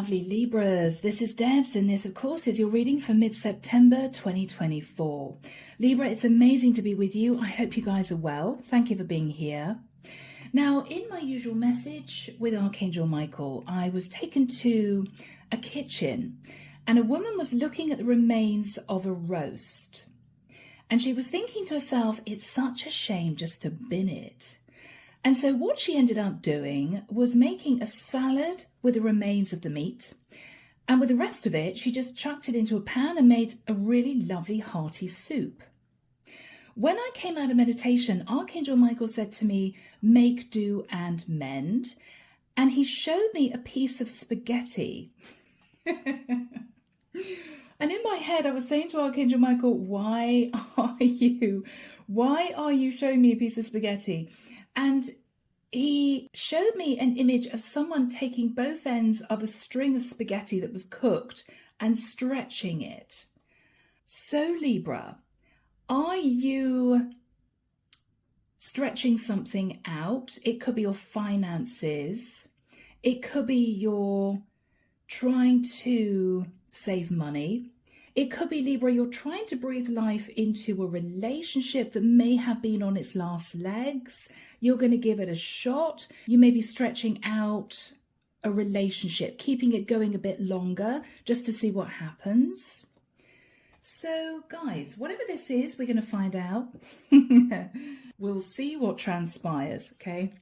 lovely Libras. This is Debs, and this, of course, is your reading for mid-September 2024. Libra, it's amazing to be with you. I hope you guys are well. Thank you for being here. Now, in my usual message with Archangel Michael, I was taken to a kitchen, and a woman was looking at the remains of a roast. And she was thinking to herself, it's such a shame just to bin it. And so what she ended up doing was making a salad with the remains of the meat. And with the rest of it, she just chucked it into a pan and made a really lovely hearty soup. When I came out of meditation, Archangel Michael said to me, make, do, and mend. And he showed me a piece of spaghetti. And in my head, I was saying to Archangel Michael, why are you showing me a piece of spaghetti? And he showed me an image of someone taking both ends of a string of spaghetti that was cooked and stretching it. So Libra, are you stretching something out? It could be your finances. It could be you're trying to save money. It could be, Libra, you're trying to breathe life into a relationship that may have been on its last legs. You're going to give it a shot. You may be stretching out a relationship, keeping it going a bit longer just to see what happens. So, guys, whatever this is, we're going to find out. We'll see what transpires, okay?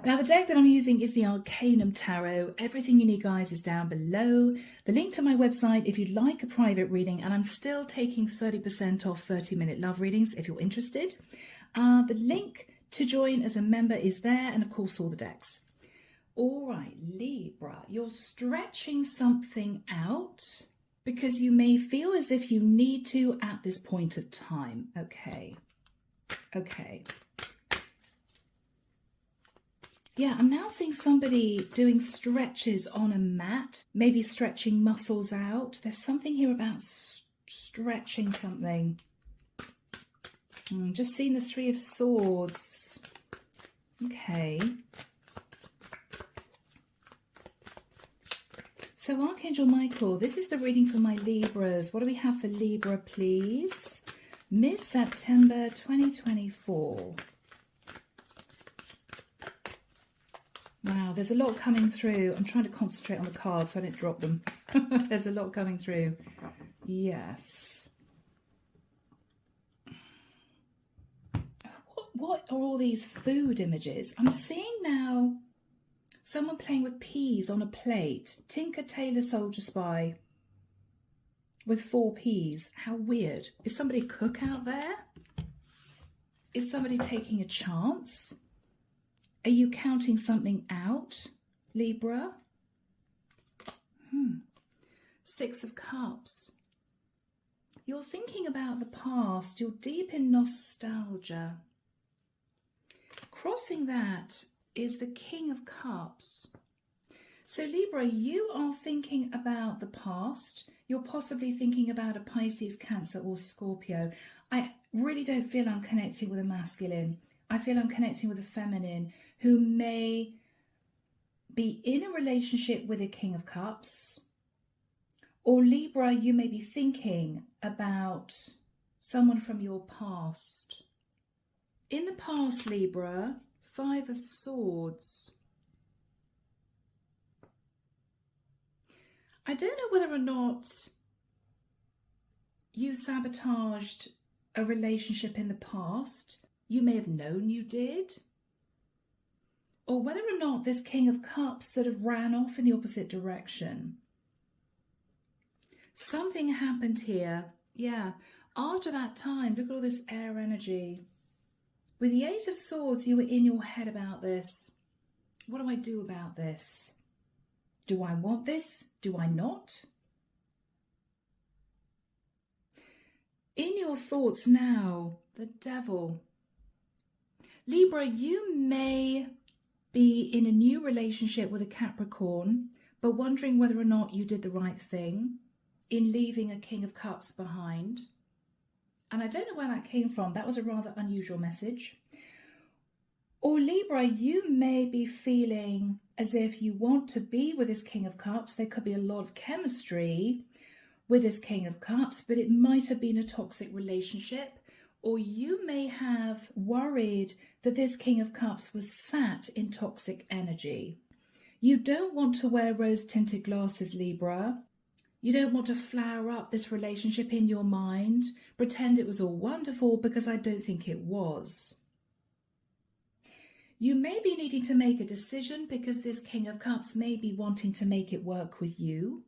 Now, the deck that I'm using is the Arcanum Tarot. Everything you need, guys, is down below. The link to my website if you'd like a private reading, and I'm still taking 30% off 30-minute love readings if you're interested. The link to join as a member is there, and of course, all the decks. All right, Libra, you're stretching something out because you may feel as if you need to at this point of time. Okay. Yeah, I'm now seeing somebody doing stretches on a mat, maybe stretching muscles out. There's something here about stretching something. Just seeing the Three of Swords. Okay. So Archangel Michael, this is the reading for my Libras. What do we have for Libra, please? Mid-September 2024. Wow, there's a lot coming through. I'm trying to concentrate on the cards so I don't drop them. There's a lot coming through. Yes. What are all these food images? I'm seeing now someone playing with peas on a plate. Tinker, Tailor, Soldier, Spy. With 4 peas. How weird. Is somebody a cook out there? Is somebody taking a chance? Are you counting something out, Libra? 6 of Cups. You're thinking about the past. You're deep in nostalgia. Crossing that is the King of Cups. So Libra, you are thinking about the past. You're possibly thinking about a Pisces, Cancer or Scorpio. I really don't feel I'm connecting with a masculine. I feel I'm connecting with a feminine who may be in a relationship with a King of Cups. Or Libra, you may be thinking about someone from your past. In the past, Libra, 5 of Swords. I don't know whether or not you sabotaged a relationship in the past. You may have known you did. Or whether or not this King of Cups sort of ran off in the opposite direction. Something happened here. Yeah, after that time, look at all this air energy. With the 8 of Swords, you were in your head about this. What do I do about this? Do I want this? Do I not? In your thoughts now, the Devil. Libra, you may be in a new relationship with a Capricorn, but wondering whether or not you did the right thing in leaving a King of Cups behind. And I don't know where that came from. That was a rather unusual message. Or Libra, you may be feeling as if you want to be with this King of Cups. There could be a lot of chemistry with this King of Cups, but it might have been a toxic relationship, or you may have worried that this King of Cups was sat in toxic energy. You don't want to wear rose-tinted glasses, Libra. You don't want to flower up this relationship in your mind, pretend it was all wonderful, because I don't think it was. You may be needing to make a decision because this King of Cups may be wanting to make it work with you.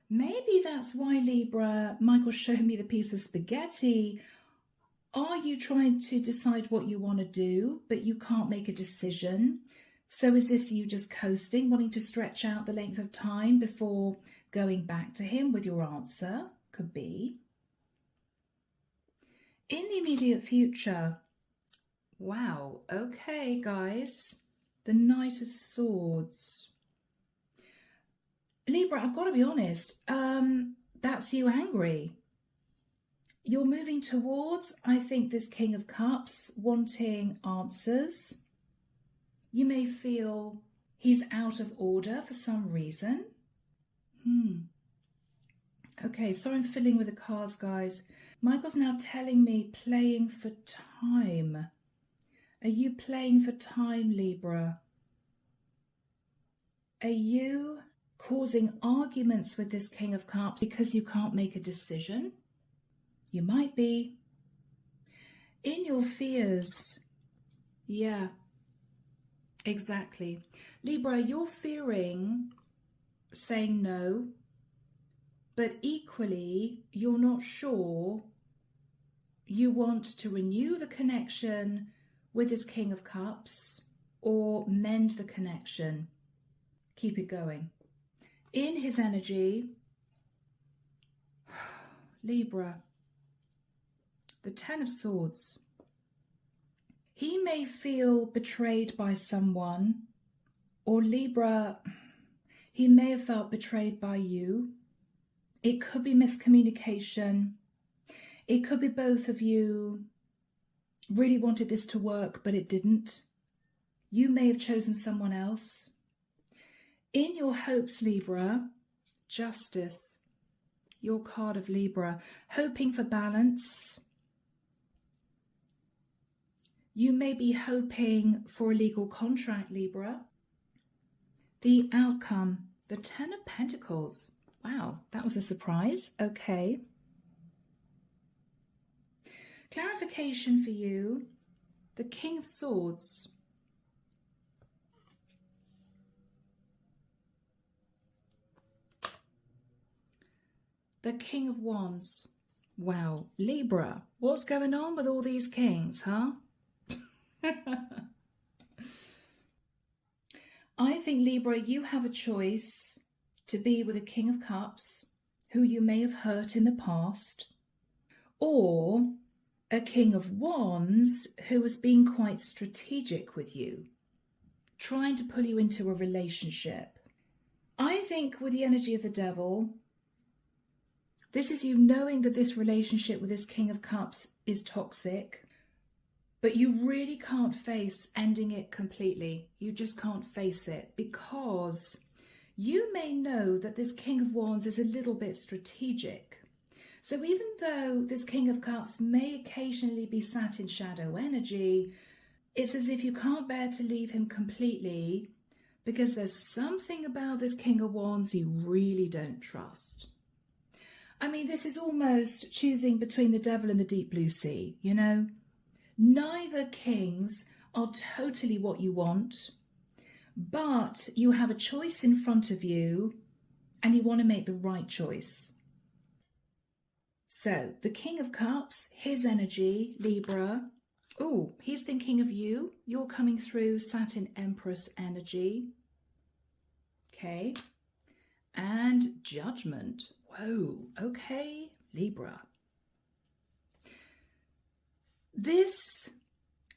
Maybe that's why, Libra, Michael showed me the piece of spaghetti. Are you trying to decide what you want to do, but you can't make a decision? So is this you just coasting, wanting to stretch out the length of time before going back to him with your answer? Could be. In the immediate future, wow, okay, guys, the Knight of Swords. Libra, I've got to be honest, that's you angry. You're moving towards, I think, this King of Cups, wanting answers. You may feel he's out of order for some reason. Okay, sorry I'm fiddling with the cards, guys. Michael's now telling me playing for time. Are you playing for time, Libra? Are you causing arguments with this King of Cups because you can't make a decision? You might be. In your fears, yeah, exactly. Libra, you're fearing saying no, but equally, you're not sure you want to renew the connection with this King of Cups or mend the connection. Keep it going. In his energy, Libra, the Ten of Swords. He may feel betrayed by someone, or Libra, he may have felt betrayed by you. It could be miscommunication. It could be both of you really wanted this to work, but it didn't. You may have chosen someone else. In your hopes, Libra, Justice, your card of Libra, hoping for balance. You may be hoping for a legal contract, Libra. The outcome, the Ten of Pentacles. Wow, that was a surprise. Okay. Clarification for you, the King of Swords. The King of Wands. Wow, Libra, what's going on with all these kings, huh? I think, Libra, you have a choice to be with a King of Cups who you may have hurt in the past, or a King of Wands who has been quite strategic with you, trying to pull you into a relationship. I think with the energy of the Devil, this is you knowing that this relationship with this King of Cups is toxic, but you really can't face ending it completely. You just can't face it because you may know that this King of Wands is a little bit strategic. So even though this King of Cups may occasionally be sat in shadow energy, it's as if you can't bear to leave him completely because there's something about this King of Wands you really don't trust. I mean, this is almost choosing between the devil and the deep blue sea, you know? Neither kings are totally what you want, but you have a choice in front of you and you want to make the right choice. So, the King of Cups, his energy, Libra. Oh, he's thinking of you. You're coming through Saturn Empress energy. Okay. And Judgment. Whoa, okay, Libra. This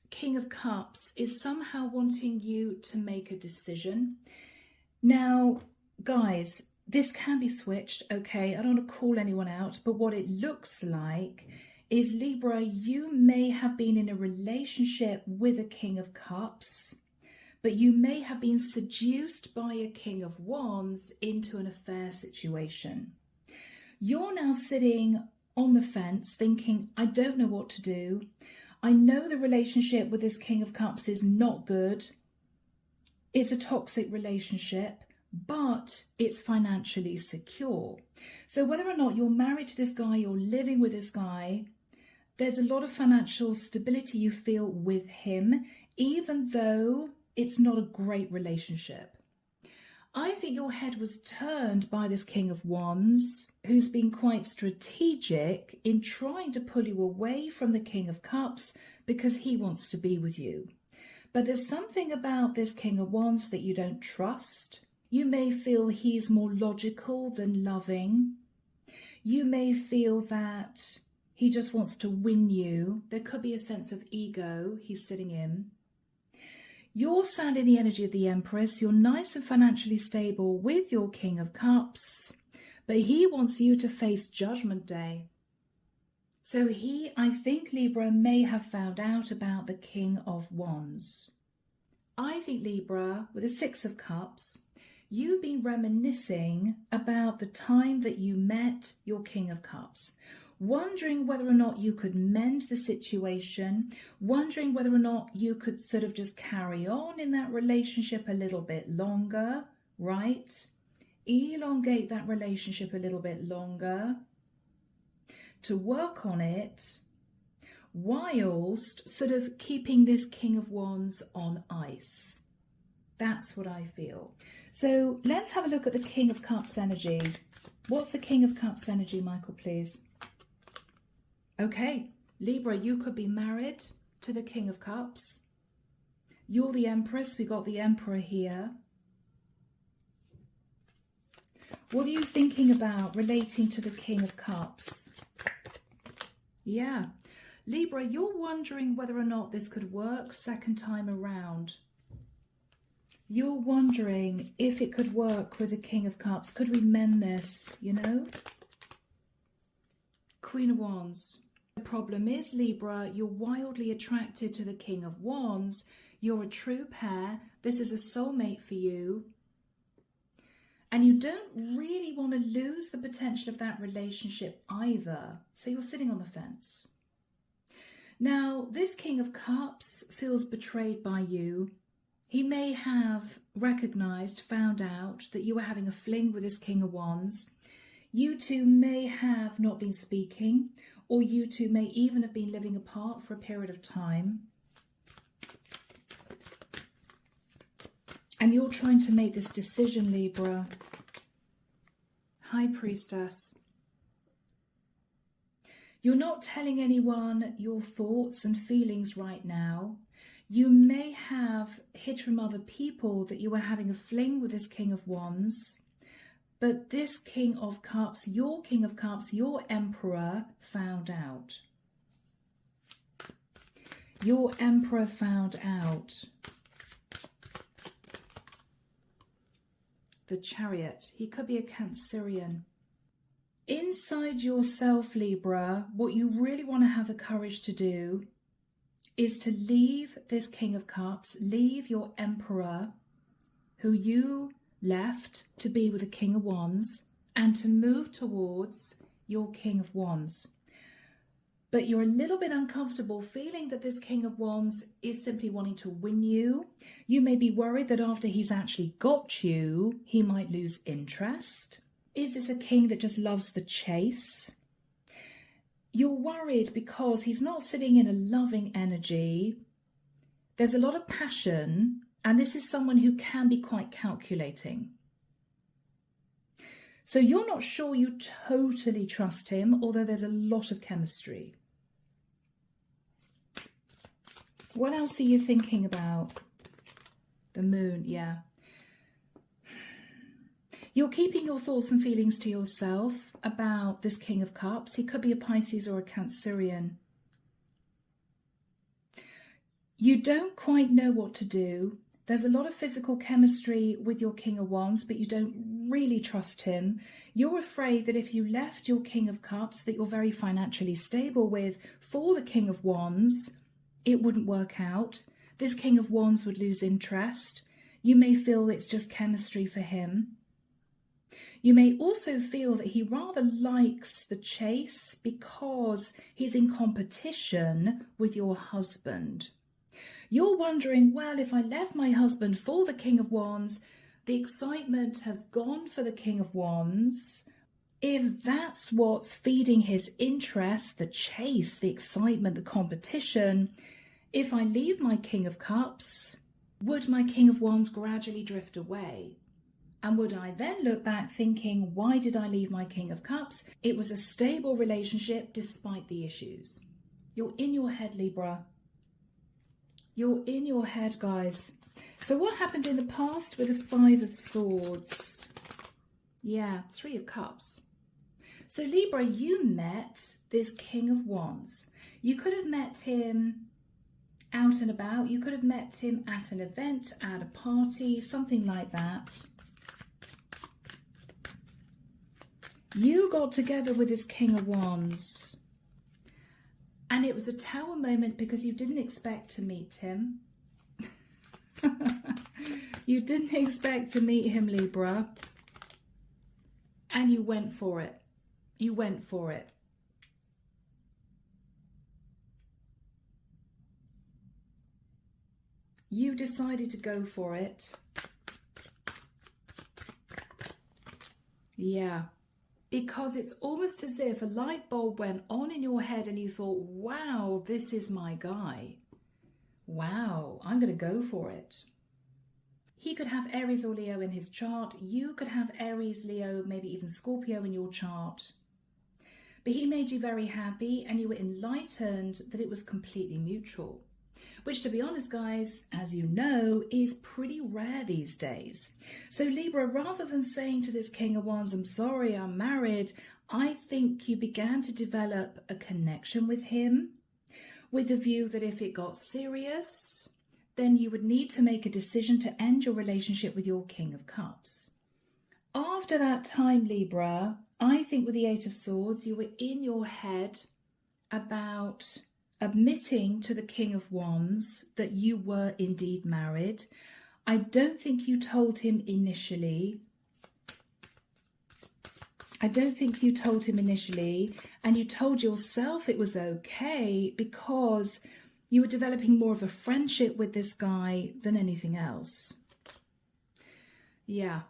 King of Cups is somehow wanting you to make a decision. Now, guys, this can be switched, okay? I don't want to call anyone out, but what it looks like is, Libra, you may have been in a relationship with a King of Cups, but you may have been seduced by a King of Wands into an affair situation. You're now sitting on the fence thinking, I don't know what to do. I know the relationship with this King of Cups is not good. It's a toxic relationship, but it's financially secure. So whether or not you're married to this guy, you're living with this guy, there's a lot of financial stability you feel with him, even though it's not a great relationship. I think your head was turned by this King of Wands, who's been quite strategic in trying to pull you away from the King of Cups because he wants to be with you. But there's something about this King of Wands that you don't trust. You may feel he's more logical than loving. You may feel that he just wants to win you. There could be a sense of ego he's sitting in. You're sounding the energy of the Empress. You're nice and financially stable with your King of Cups, but he wants you to face Judgment Day. So I think Libra may have found out about the King of Wands. I think Libra, with the Six of Cups, you've been reminiscing about the time that you met your King of Cups, wondering whether or not you could mend the situation, wondering whether or not you could sort of just carry on in that relationship a little bit longer, right? Elongate that relationship a little bit longer, to work on it, whilst sort of keeping this King of Wands on ice. That's what I feel. So let's have a look at the King of Cups energy. What's the King of Cups energy, Michael, please? Okay, Libra, you could be married to the King of Cups. You're the Empress. We got the Emperor here. What are you thinking about relating to the King of Cups? Yeah. Libra, you're wondering whether or not this could work second time around. You're wondering if it could work with the King of Cups. Could we mend this, you know? Queen of Wands. The problem is, Libra, you're wildly attracted to the King of Wands. You're a true pair. This is a soulmate for you. And you don't really want to lose the potential of that relationship either. So you're sitting on the fence. Now, this King of Cups feels betrayed by you. He may have recognized, found out that you were having a fling with this King of Wands. You two may have not been speaking, or you two may even have been living apart for a period of time. And you're trying to make this decision, Libra. High Priestess. You're not telling anyone your thoughts and feelings right now. You may have hid from other people that you were having a fling with this King of Wands. But this King of Cups, your Emperor, found out. Your Emperor found out. The Chariot. He could be a Cancerian. Inside yourself, Libra, what you really want to have the courage to do is to leave this King of Cups, leave your Emperor, who you left to be with the King of Wands, and to move towards your King of Wands. But you're a little bit uncomfortable feeling that this King of Wands is simply wanting to win you. You may be worried that after he's actually got you, he might lose interest. Is this a king that just loves the chase? You're worried because he's not sitting in a loving energy. There's a lot of passion, and this is someone who can be quite calculating. So you're not sure you totally trust him, although there's a lot of chemistry. What else are you thinking about? The Moon, yeah. You're keeping your thoughts and feelings to yourself about this King of Cups. He could be a Pisces or a Cancerian. You don't quite know what to do. There's a lot of physical chemistry with your King of Wands, but you don't really trust him. You're afraid that if you left your King of Cups that you're very financially stable with for the King of Wands, it wouldn't work out. This King of Wands would lose interest. You may feel it's just chemistry for him. You may also feel that he rather likes the chase because he's in competition with your husband. You're wondering, well, if I left my husband for the King of Wands, the excitement has gone for the King of Wands. If that's what's feeding his interest, the chase, the excitement, the competition, if I leave my King of Cups, would my King of Wands gradually drift away? And would I then look back thinking, why did I leave my King of Cups? It was a stable relationship despite the issues. You're in your head, Libra. You're in your head, guys. So what happened in the past with the Five of Swords? Yeah, Three of Cups. So Libra, you met this King of Wands. You could have met him out and about. You could have met him at an event, at a party, something like that. You got together with this King of Wands. And it was a tower moment because you didn't expect to meet him. You didn't expect to meet him, Libra. And you went for it. You went for it. You decided to go for it. Yeah. Because it's almost as if a light bulb went on in your head and you thought, wow, this is my guy. Wow, I'm going to go for it. He could have Aries or Leo in his chart. You could have Aries, Leo, maybe even Scorpio in your chart. But he made you very happy and you were enlightened that it was completely mutual. Which, to be honest, guys, as you know, is pretty rare these days. So Libra, rather than saying to this King of Wands, I'm sorry, I'm married, I think you began to develop a connection with him with the view that if it got serious, then you would need to make a decision to end your relationship with your King of Cups. After that time, Libra, I think with the Eight of Swords, you were in your head about admitting to the King of Wands that you were indeed married. I don't think you told him initially. And you told yourself it was okay because you were developing more of a friendship with this guy than anything else. Yeah.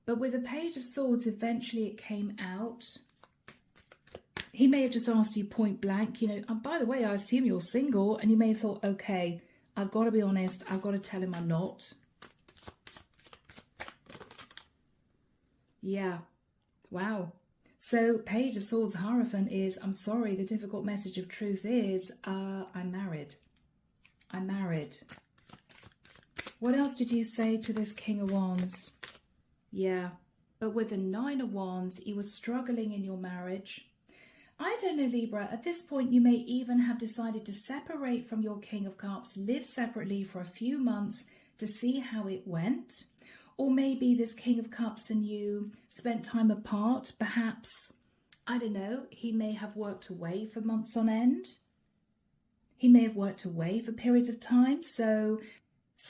But with the Page of Swords, eventually it came out. He may have just asked you point blank, you know, oh, by the way, I assume you're single. And you may have thought, okay, I've got to be honest. I've got to tell him I'm not. Yeah. Wow. So Page of Swords Hierophant is, I'm sorry, the difficult message of truth is, I'm married. I'm married. What else did you say to this King of Wands? Yeah. But with the Nine of Wands, you were struggling in your marriage. I don't know, Libra, at this point you may even have decided to separate from your King of Cups, live separately for a few months to see how it went. Or maybe this King of Cups and you spent time apart. Perhaps, I don't know, he may have worked away for months on end. He may have worked away for periods of time. So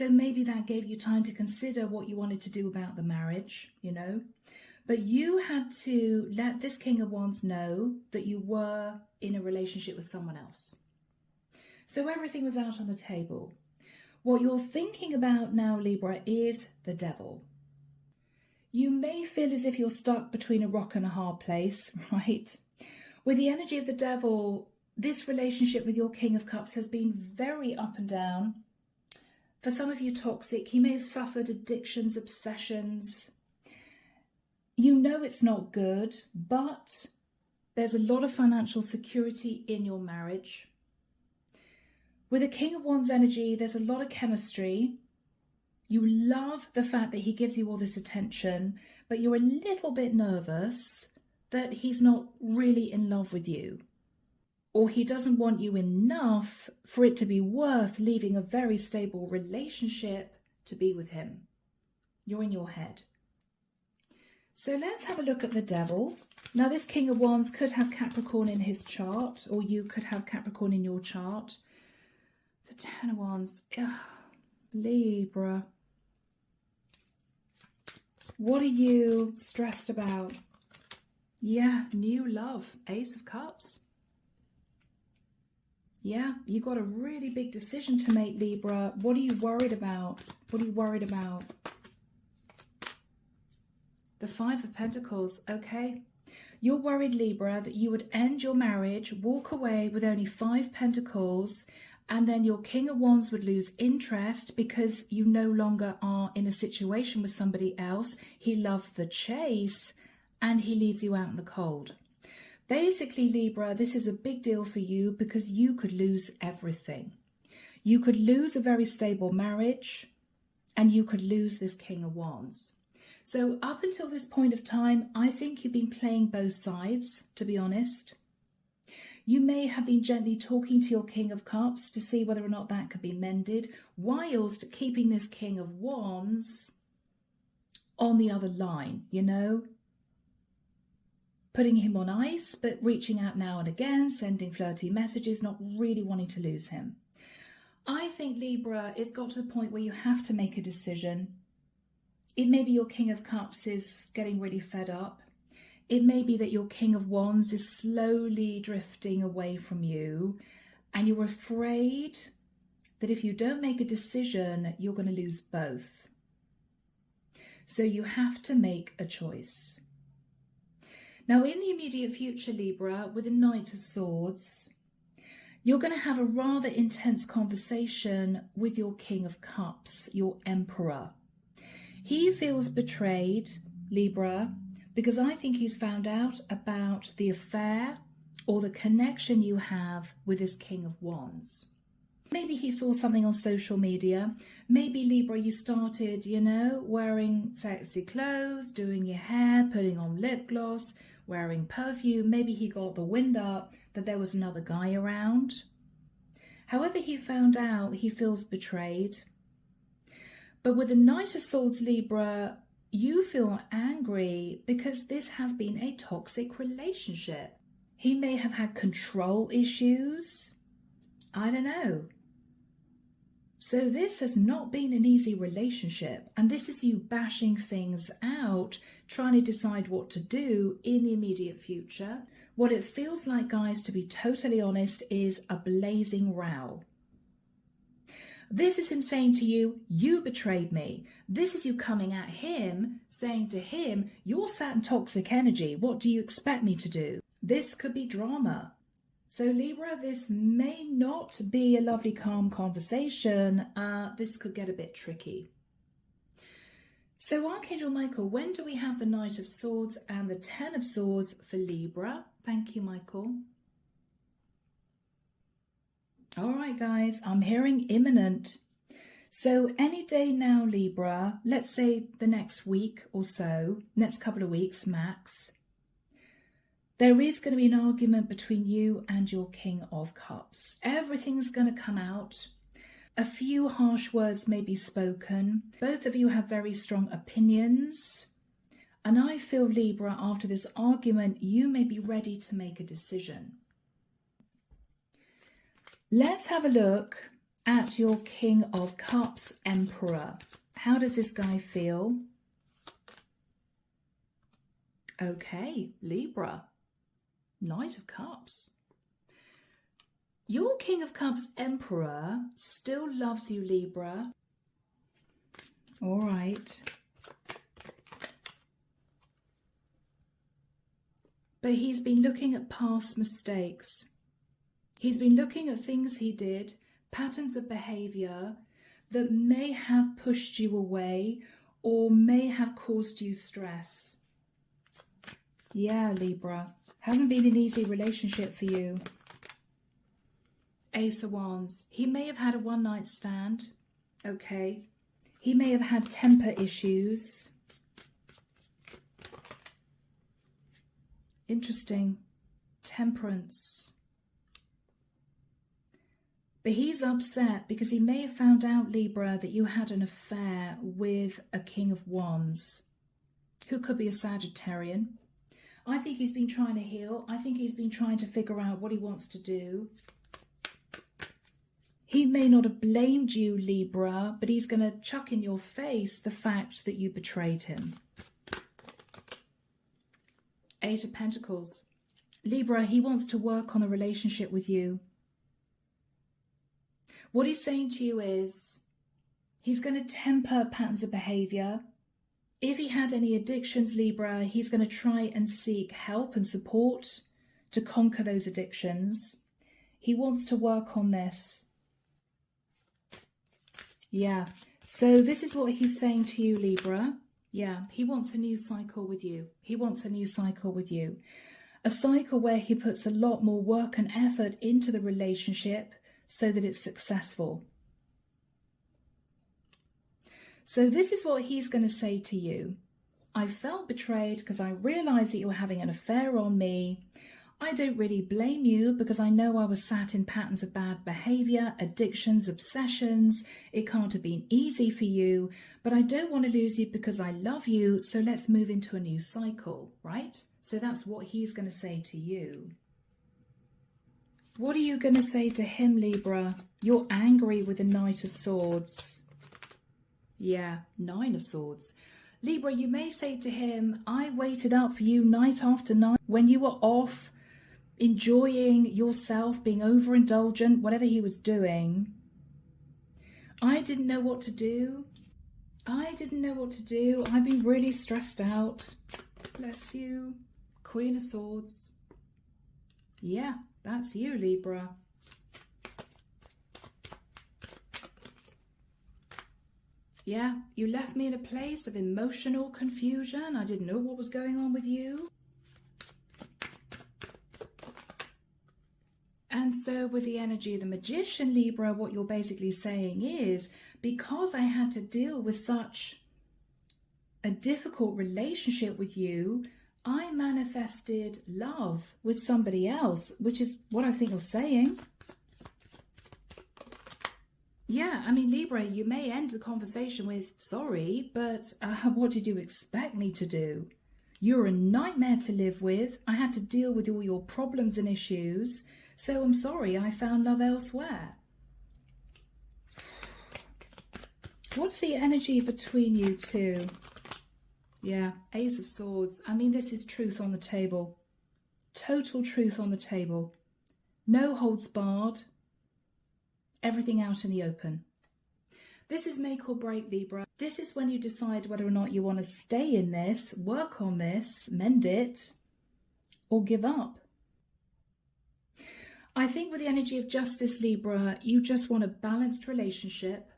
maybe that gave you time to consider what you wanted to do about the marriage, you know. But you had to let this King of Wands know that you were in a relationship with someone else. So everything was out on the table. What you're thinking about now, Libra, is the devil. You may feel as if you're stuck between a rock and a hard place, right? With the energy of the devil, this relationship with your King of Cups has been very up and down. For some of you, toxic. He may have suffered addictions, obsessions. You know it's not good, but there's a lot of financial security in your marriage. With a King of Wands energy, there's a lot of chemistry. You love the fact that he gives you all this attention, but you're a little bit nervous that he's not really in love with you. Or he doesn't want you enough for it to be worth leaving a very stable relationship to be with him. You're in your head. So let's have a look at the devil. Now this King of Wands could have Capricorn in his chart, or you could have Capricorn in your chart. The Ten of Wands. Ugh. Libra. What are you stressed about? Yeah, new love. Ace of Cups. Yeah, you got a really big decision to make, Libra. What are you worried about? What are you worried about? The Five of Pentacles. Okay. You're worried, Libra, that you would end your marriage, walk away with only 5 pentacles, and then your King of Wands would lose interest because you no longer are in a situation with somebody else. He loved the chase and he leaves you out in the cold. Basically, Libra, this is a big deal for you because you could lose everything. You could lose a very stable marriage and you could lose this King of Wands. So up until this point of time, I think you've been playing both sides, to be honest. You may have been gently talking to your King of Cups to see whether or not that could be mended, whilst keeping this King of Wands on the other line, you know? Putting him on ice, but reaching out now and again, sending flirty messages, not really wanting to lose him. I think, Libra, it's got to the point where you have to make a decision. It may be your King of Cups is getting really fed up. It may be that your King of Wands is slowly drifting away from you and you're afraid that if you don't make a decision, you're going to lose both. So you have to make a choice. Now, in the immediate future, Libra, with the Knight of Swords, you're going to have a rather intense conversation with your King of Cups, your Emperor. He feels betrayed, Libra, because I think he's found out about the affair or the connection you have with this King of Wands. Maybe he saw something on social media. Maybe, Libra, you started, you know, wearing sexy clothes, doing your hair, putting on lip gloss, wearing perfume. Maybe he got the wind up that there was another guy around. However he found out, he feels betrayed. But with the Knight of Swords, Libra, you feel angry because this has been a toxic relationship. He may have had control issues. I don't know. So this has not been an easy relationship. And this is you bashing things out, trying to decide what to do in the immediate future. What it feels like, guys, to be totally honest, is a blazing row. This is him saying to you, you betrayed me. This is you coming at him, saying to him, you're sat in toxic energy. What do you expect me to do? This could be drama. So Libra, this may not be a lovely, calm conversation. This could get a bit tricky. So Archangel Michael, when do we have the Knight of Swords and the Ten of Swords for Libra? Thank you, Michael. All right, guys, I'm hearing imminent. So any day now, Libra, let's say the next week or so, next couple of weeks max, there is going to be an argument between you and your King of Cups. Everything's going to come out. A few harsh words may be spoken. Both of you have very strong opinions. And I feel, Libra, after this argument, you may be ready to make a decision. Let's have a look at your King of Cups, Emperor. How does this guy feel? Okay, Libra, Knight of Cups. Your King of Cups, Emperor, still loves you, Libra. All right. But he's been looking at past mistakes. He's been looking at things he did, patterns of behavior that may have pushed you away or may have caused you stress. Yeah, Libra, hasn't been an easy relationship for you. Ace of Wands, he may have had a one-night stand. Okay. He may have had temper issues. Interesting. Temperance. But he's upset because he may have found out, Libra, that you had an affair with a King of Wands, who could be a Sagittarian. I think he's been trying to heal. I think he's been trying to figure out what he wants to do. He may not have blamed you, Libra, but he's going to chuck in your face the fact that you betrayed him. Eight of Pentacles. Libra, he wants to work on a relationship with you. What he's saying to you is he's going to temper patterns of behavior. If he had any addictions, Libra, he's going to try and seek help and support to conquer those addictions. He wants to work on this. Yeah. So this is what he's saying to you, Libra. Yeah. He wants a new cycle with you. He wants a new cycle with you. A cycle where he puts a lot more work and effort into the relationship so that it's successful. So this is what he's going to say to you. I felt betrayed because I realized that you were having an affair on me. I don't really blame you because I know I was sat in patterns of bad behavior, addictions, obsessions. It can't have been easy for you, but I don't want to lose you because I love you. So let's move into a new cycle, right? So that's what he's going to say to you. What are you going to say to him, Libra? You're angry with the Knight of Swords. Yeah, Nine of Swords. Libra, you may say to him, I waited up for you night after night when you were off, enjoying yourself, being overindulgent, whatever he was doing. I didn't know what to do. I've been really stressed out. Bless you. Queen of Swords. Yeah, that's you, Libra. Yeah, you left me in a place of emotional confusion. I didn't know what was going on with you. And so with the energy of the Magician, Libra, what you're basically saying is, because I had to deal with such a difficult relationship with you, I manifested love with somebody else, which is what I think you're saying. Yeah, I mean, Libra, you may end the conversation with, sorry, but what did you expect me to do? You're a nightmare to live with. I had to deal with all your problems and issues. So I'm sorry, I found love elsewhere. What's the energy between you two? Yeah, Ace of Swords. I mean, this is truth on the table. Total truth on the table. No holds barred. Everything out in the open. This is make or break, Libra. This is when you decide whether or not you want to stay in this, work on this, mend it, or give up. I think with the energy of justice, Libra, you just want a balanced relationship.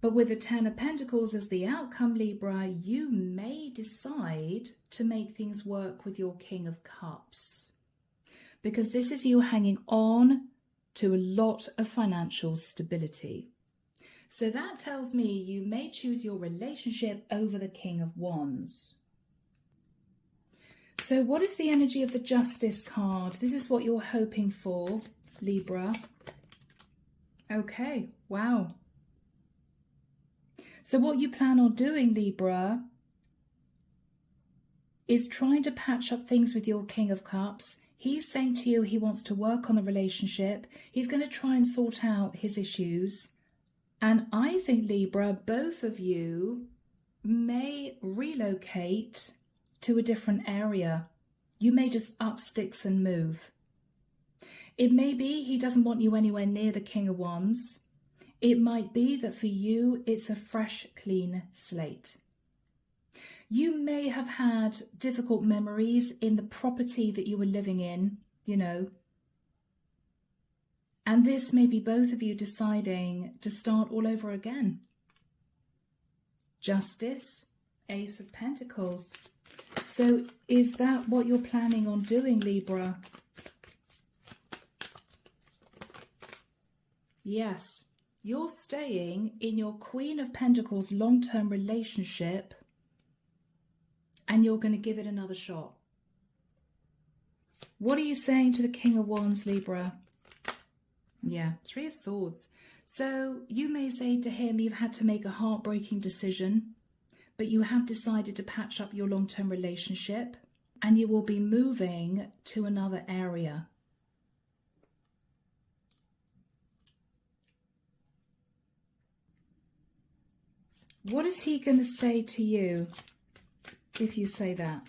But with the Ten of Pentacles as the outcome, Libra, you may decide to make things work with your King of Cups. Because this is you hanging on to a lot of financial stability. So that tells me you may choose your relationship over the King of Wands. So what is the energy of the Justice card? This is what you're hoping for, Libra. Okay, wow. So what you plan on doing, Libra, is trying to patch up things with your King of Cups. He's saying to you he wants to work on the relationship. He's going to try and sort out his issues. And I think, Libra, both of you may relocate to a different area. You may just up sticks and move. It may be he doesn't want you anywhere near the King of Wands. It might be that for you, it's a fresh, clean slate. You may have had difficult memories in the property that you were living in, you know. And this may be both of you deciding to start all over again. Justice, Ace of Pentacles. So is that what you're planning on doing, Libra? Yes. You're staying in your Queen of Pentacles long-term relationship and you're going to give it another shot. What are you saying to the King of Wands, Libra? Yeah, Three of Swords. So you may say to him you've had to make a heartbreaking decision, but you have decided to patch up your long-term relationship and you will be moving to another area. What is he going to say to you if you say that?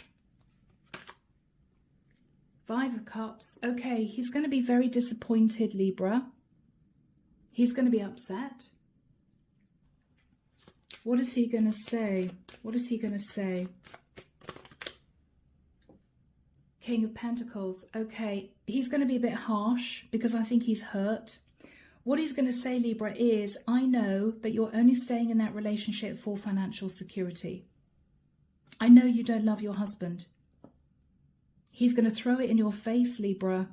Five of Cups. Okay, he's going to be very disappointed, Libra. He's going to be upset. What is he going to say? What is he going to say? King of Pentacles. Okay, he's going to be a bit harsh because I think he's hurt. What he's going to say, Libra, is, I know that you're only staying in that relationship for financial security. I know you don't love your husband. He's going to throw it in your face, Libra.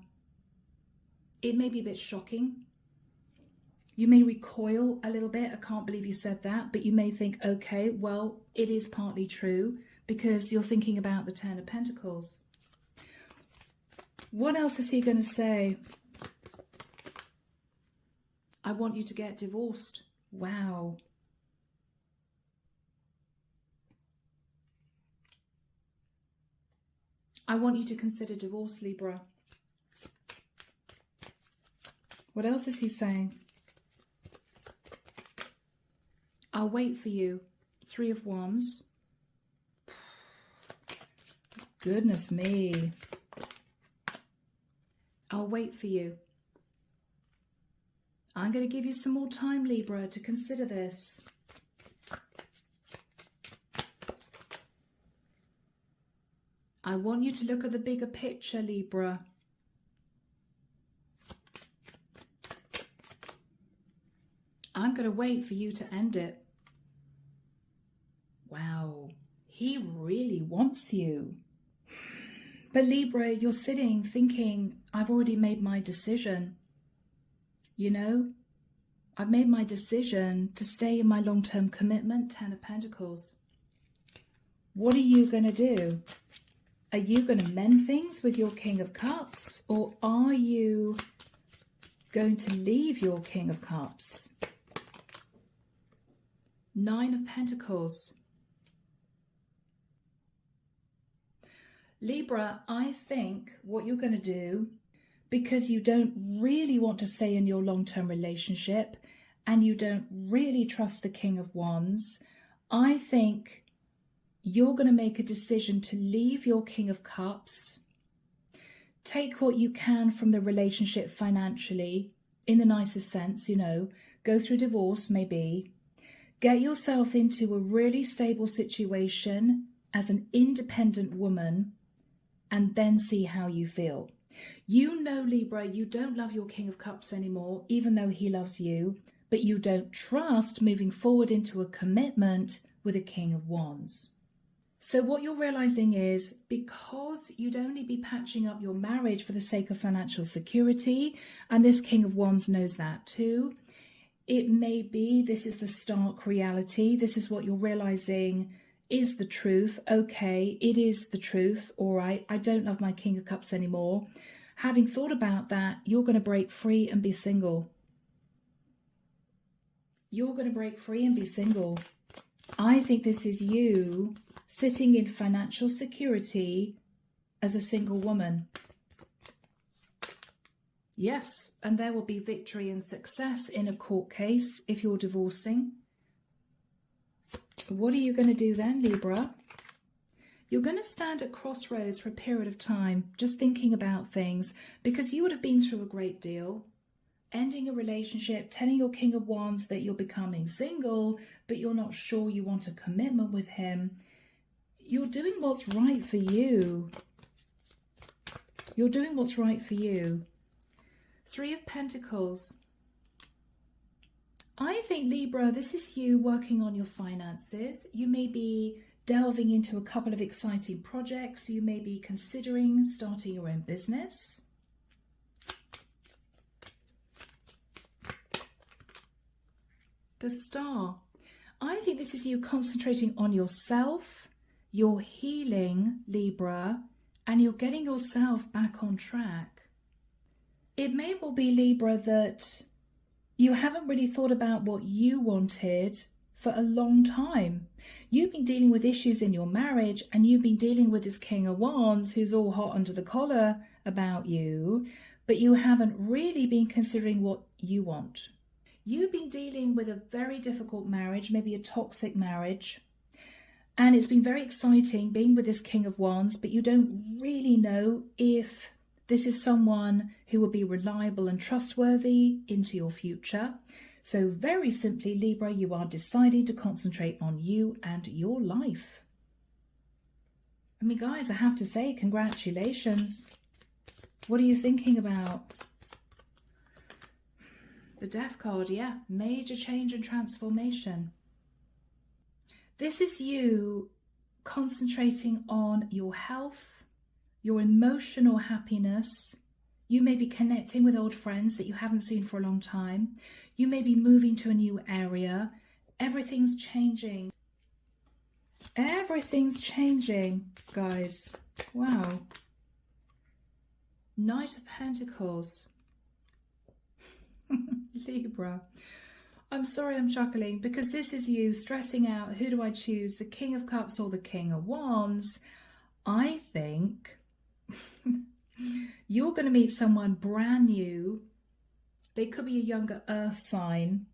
It may be a bit shocking. You may recoil a little bit. I can't believe you said that. But you may think, okay, well, it is partly true because you're thinking about the Ten of Pentacles. What else is he going to say? I want you to get divorced. Wow. I want you to consider divorce, Libra. What else is he saying? I'll wait for you. Three of Wands. Goodness me. I'll wait for you. I'm going to give you some more time, Libra, to consider this. I want you to look at the bigger picture, Libra. I'm going to wait for you to end it. Wow, he really wants you. But Libra, you're sitting thinking, I've already made my decision. You know, I've made my decision to stay in my long-term commitment, Ten of Pentacles. What are you going to do? Are you going to mend things with your King of Cups? Or are you going to leave your King of Cups? Nine of Pentacles. Libra, I think what you're going to do, because you don't really want to stay in your long-term relationship and you don't really trust the King of Wands, I think you're going to make a decision to leave your King of Cups, take what you can from the relationship financially, in the nicest sense, you know, go through divorce maybe, get yourself into a really stable situation as an independent woman, and then see how you feel. You know, Libra, you don't love your King of Cups anymore, even though he loves you, but you don't trust moving forward into a commitment with a King of Wands. So what you're realizing is, because you'd only be patching up your marriage for the sake of financial security, and this King of Wands knows that too, it may be this is the stark reality. This is what you're realizing is the truth. Okay, it is the truth. All right, I don't love my King of Cups anymore. Having thought about that, you're going to break free and be single. You're going to break free and be single. I think this is you sitting in financial security as a single woman. Yes, and there will be victory and success in a court case if you're divorcing. What are you going to do then, Libra? You're going to stand at crossroads for a period of time, just thinking about things, because you would have been through a great deal. Ending a relationship, telling your King of Wands that you're becoming single, but you're not sure you want a commitment with him. You're doing what's right for you. You're doing what's right for you. Three of Pentacles. I think, Libra, this is you working on your finances. You may be delving into a couple of exciting projects. You may be considering starting your own business. The Star. I think this is you concentrating on yourself, you're healing, Libra, and you're getting yourself back on track. It may well be, Libra, that you haven't really thought about what you wanted for a long time. You've been dealing with issues in your marriage, and you've been dealing with this King of Wands who's all hot under the collar about you, but you haven't really been considering what you want. You've been dealing with a very difficult marriage, maybe a toxic marriage. And it's been very exciting being with this King of Wands, but you don't really know if this is someone who will be reliable and trustworthy into your future. So very simply, Libra, you are deciding to concentrate on you and your life. I mean, guys, I have to say, congratulations. What are you thinking about? The Death card, yeah. Major change and transformation. This is you concentrating on your health, your emotional happiness. You may be connecting with old friends that you haven't seen for a long time. You may be moving to a new area. Everything's changing. Everything's changing, guys. Wow. Knight of Pentacles. Libra. I'm sorry I'm chuckling because this is you stressing out, who do I choose, the King of Cups or the King of Wands? I think you're going to meet someone brand new. They could be a younger earth sign.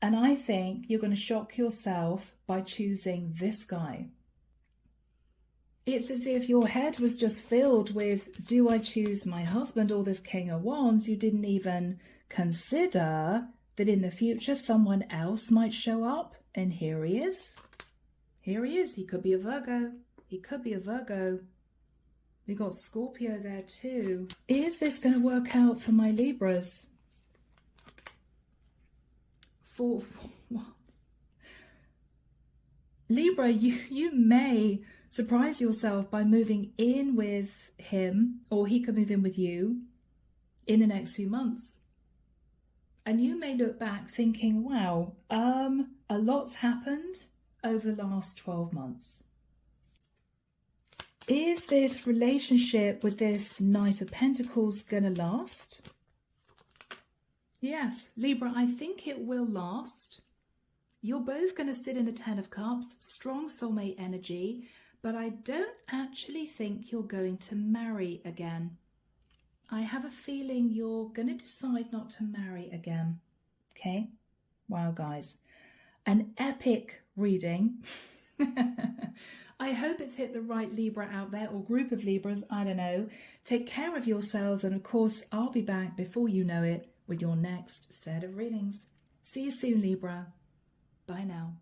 And I think you're going to shock yourself by choosing this guy. It's as if your head was just filled with, do I choose my husband or this King of Wands? You didn't even consider that in the future someone else might show up. And here he is. Here he is. He could be a Virgo. He could be a Virgo. We got Scorpio there too. Is this going to work out for my Libras? Four Wands. Libra, you may surprise yourself by moving in with him, or he could move in with you in the next few months. And you may look back thinking, wow, a lot's happened over the last 12 months. Is this relationship with this Knight of Pentacles going to last? Yes, Libra, I think it will last. You're both going to sit in the Ten of Cups, strong soulmate energy, but I don't actually think you're going to marry again. I have a feeling you're going to decide not to marry again. Okay? Wow, guys. An epic reading. I hope it's hit the right Libra out there, or group of Libras, I don't know. Take care of yourselves, and of course, I'll be back before you know it with your next set of readings. See you soon, Libra. Bye now.